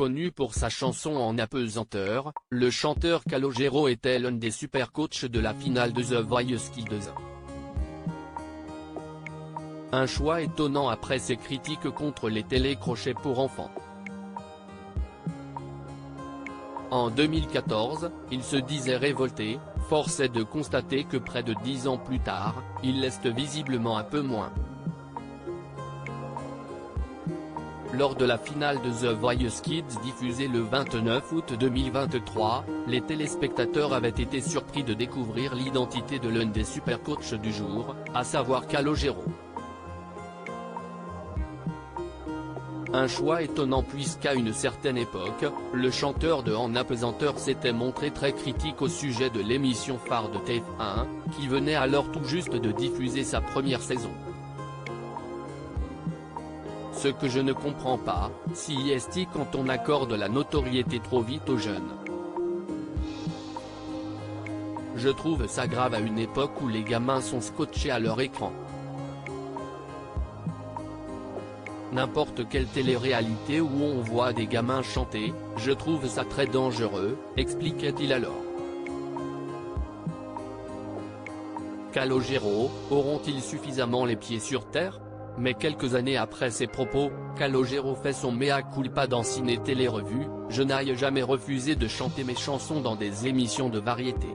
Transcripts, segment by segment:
connu pour sa chanson en apesanteur, le chanteur Calogero était l'un des super coachs de la finale de The Voice Kids. Un choix étonnant après ses critiques contre les télécrochets pour enfants. En 2014, il se disait révolté, force est de constater que près de 10 ans plus tard, il l'est visiblement un peu moins. Lors de la finale de The Voice Kids diffusée le 29 août 2023, les téléspectateurs avaient été surpris de découvrir l'identité de l'un des super coachs du jour, à savoir Calogero. Un choix étonnant puisqu'à une certaine époque, le chanteur de En apesanteur s'était montré très critique au sujet de l'émission phare de TF1, qui venait alors tout juste de diffuser sa première saison. Ce que je ne comprends pas, si est quand on accorde la notoriété trop vite aux jeunes. Je trouve ça grave à une époque où les gamins sont scotchés à leur écran. N'importe quelle télé-réalité où on voit des gamins chanter, je trouve ça très dangereux, expliquait-il alors. Calogero, auront-ils suffisamment les pieds sur terre? Mais quelques années après ces propos, Calogero fait son mea culpa dans Ciné Télé Revue, je n'ai jamais refusé de chanter mes chansons dans des émissions de variété.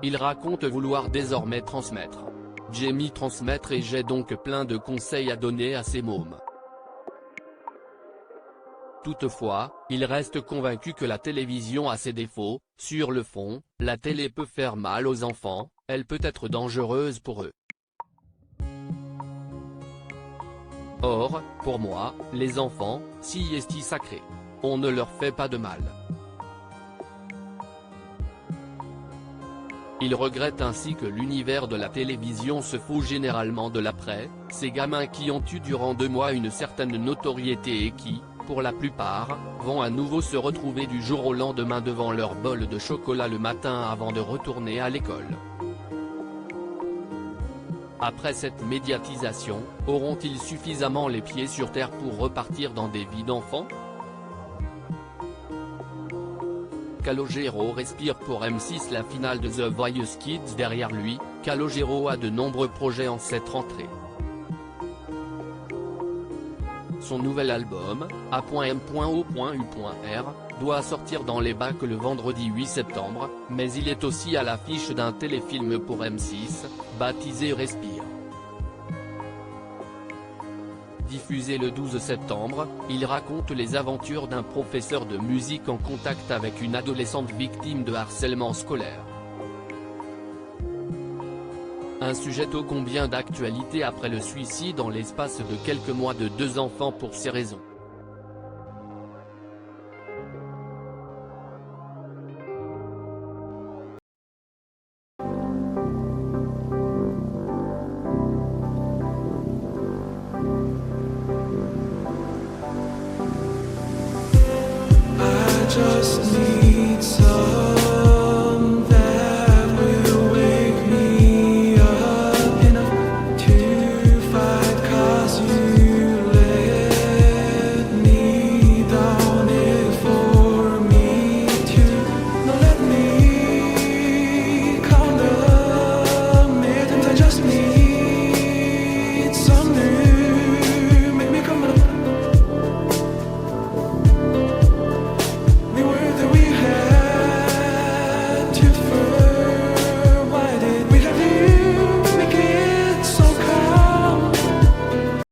Il raconte vouloir désormais transmettre. J'ai mis transmettre et j'ai donc plein de conseils à donner à ces mômes. Toutefois, il reste convaincu que la télévision a ses défauts. Sur le fond, la télé peut faire mal aux enfants, elle peut être dangereuse pour eux. Or, pour moi, les enfants, si est sacré. On ne leur fait pas de mal. Il regrette ainsi que l'univers de la télévision se fout généralement de l'après, ces gamins qui ont eu durant 2 mois une certaine notoriété et qui, pour la plupart, vont à nouveau se retrouver du jour au lendemain devant leur bol de chocolat le matin avant de retourner à l'école. Après cette médiatisation, auront-ils suffisamment les pieds sur terre pour repartir dans des vies d'enfants? Calogero respire pour M6 la finale de The Voice Kids derrière lui. Calogero a de nombreux projets en cette rentrée. Son nouvel album, A.M.O.U.R, doit sortir dans les bacs le vendredi 8 septembre, mais il est aussi à l'affiche d'un téléfilm pour M6, baptisé Respire. Diffusé le 12 septembre, il raconte les aventures d'un professeur de musique en contact avec une adolescente victime de harcèlement scolaire. Un sujet ô combien d'actualité après le suicide en l'espace de quelques mois de 2 enfants pour ces raisons.